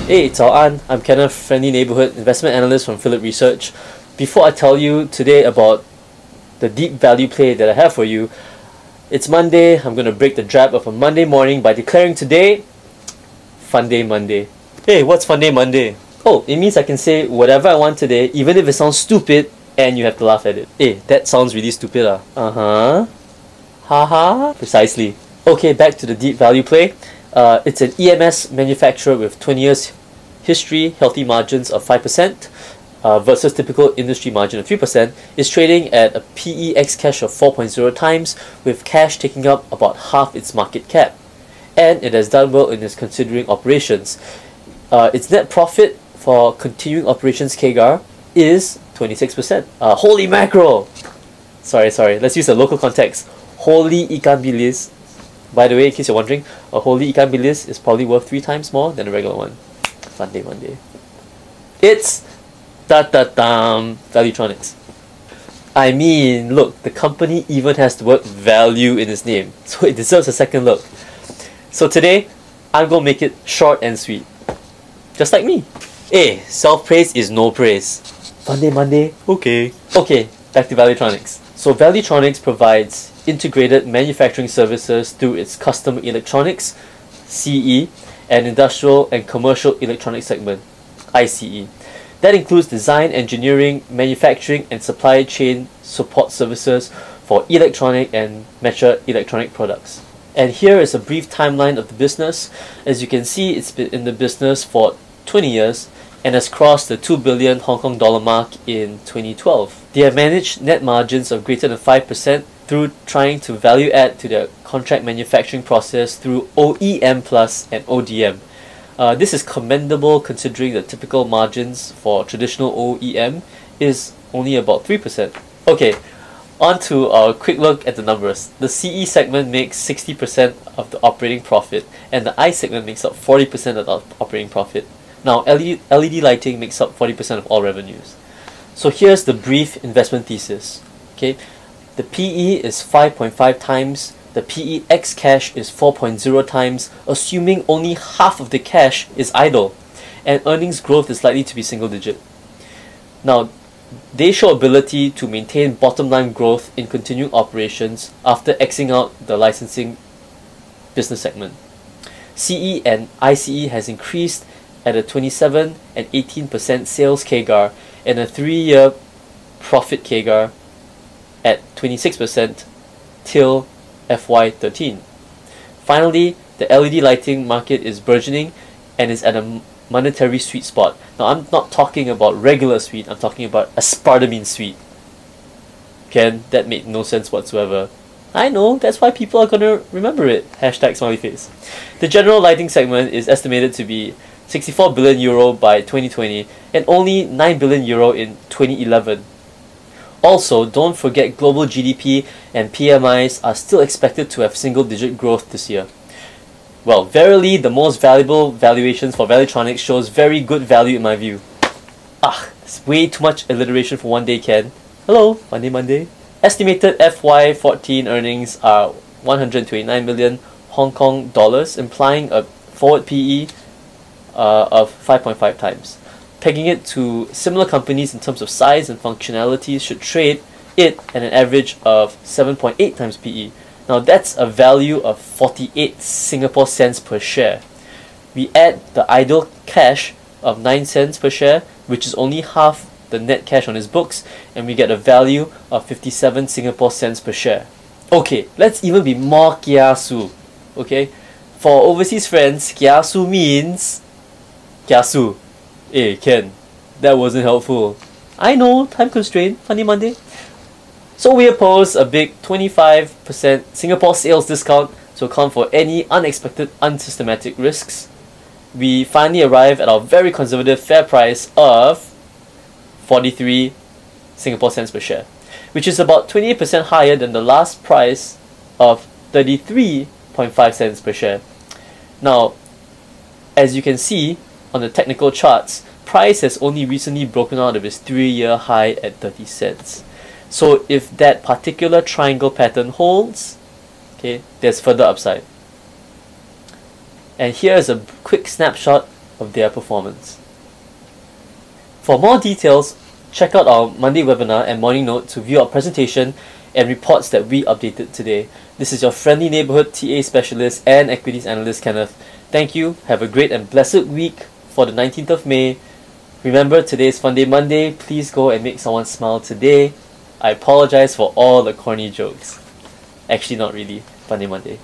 Hey, 早安. I'm Kenneth, friendly neighborhood investment analyst from Phillip Research. Before I tell you today about the deep value play that I have for you, it's Monday. I'm going to break the drought of a Monday morning by declaring today Fun Day Monday. Hey, what's Fun Day Monday? Oh, it means I can say whatever I want today, even if it sounds stupid, and you have to laugh at it. Hey, that sounds really stupid. Uh-huh. Haha. Precisely. Okay, back to the deep value play. It's an EMS manufacturer with 20 years history, healthy margins of 5%, versus typical industry margin of 3%, is trading at a PE x cash of 4.0 times, with cash taking up about half its market cap. And it has done well in its continuing operations. Its net profit for continuing operations CAGR is 26%. Holy mackerel! Sorry, let's use the local context. Holy ikan bilis. By the way, in case you're wondering, a holy ikan bilis is probably worth 3 times more than a regular one. Fun Day Monday. It's Valuetronics. I mean, look, the company even has the word value in its name, so it deserves a second look. So today, I'm gonna make it short and sweet. Just like me. Hey, self-praise is no praise. Fun Day Monday? Okay. Okay, back to Valuetronics. So Valuetronics provides integrated manufacturing services through its customer electronics, CE, and industrial and commercial electronics segment, ICE. That includes design, engineering, manufacturing, and supply chain support services for electronic and mature electronic products. And here is a brief timeline of the business. As you can see, it's been in the business for 20 years and has crossed the 2 billion Hong Kong dollar mark in 2012. They have managed net margins of greater than 5% through trying to value add to their contract manufacturing process through OEM plus and ODM. This is commendable considering the typical margins for traditional OEM is only about 3%. Okay, on to a quick look at the numbers. The CE segment makes 60% of the operating profit, and the I segment makes up 40% of the operating profit. Now, LED lighting makes up 40% of all revenues. So here's the brief investment thesis. Okay, the PE is 5.5 times, the PE x cash is 4.0 times, assuming only half of the cash is idle, and earnings growth is likely to be single digit. Now, they show ability to maintain bottom line growth in continuing operations after Xing out the licensing business segment. CE and ICE has increased at a 27 and 18% sales CAGR and a 3-year profit CAGR at 26% till FY13. Finally, the LED lighting market is burgeoning and is at a monetary sweet spot. Now, I'm not talking about regular sweet, I'm talking about aspartame sweet. Ken, that made no sense whatsoever. I know, that's why people are gonna remember it. Hashtag smiley face. The general lighting segment is estimated to be 64 billion euro by 2020 and only 9 billion euro in 2011. Also, don't forget global GDP and PMIs are still expected to have single-digit growth this year. Well, verily, the most valuable valuations for Valuetronics shows very good value in my view. It's way too much alliteration for one day, Ken. Hello, Monday. Estimated FY14 earnings are 129 million Hong Kong dollars, implying a forward PE of 5.5 times. Pegging it to similar companies in terms of size and functionality should trade it at an average of 7.8 times PE. Now that's a value of 48 Singapore cents per share. We add the idle cash of 9 cents per share, which is only half the net cash on his books, and we get a value of 57 Singapore cents per share. Okay, let's even be more kiasu. Okay, for overseas friends, kiasu means kiasu. Hey Ken, that wasn't helpful. I know, time constraint, Funny Monday. So we oppose a big 25% Singapore sales discount to account for any unexpected unsystematic risks. We finally arrive at our very conservative fair price of 43 Singapore cents per share, which is about 28% higher than the last price of 33.5 cents per share. Now, as you can see on the technical charts, price has only recently broken out of its 3-year high at 30 cents. So if that particular triangle pattern holds, okay, there's further upside. And here is a quick snapshot of their performance. For more details, check out our Monday webinar and morning note to view our presentation and reports that we updated today. This is your friendly neighborhood TA specialist and equities analyst, Kenneth. Thank you. Have a great and blessed week for the 19th of May. Remember, today is Fun Day Monday. Please go and make someone smile today. I apologize for all the corny jokes. Actually, not really. Fun Day Monday.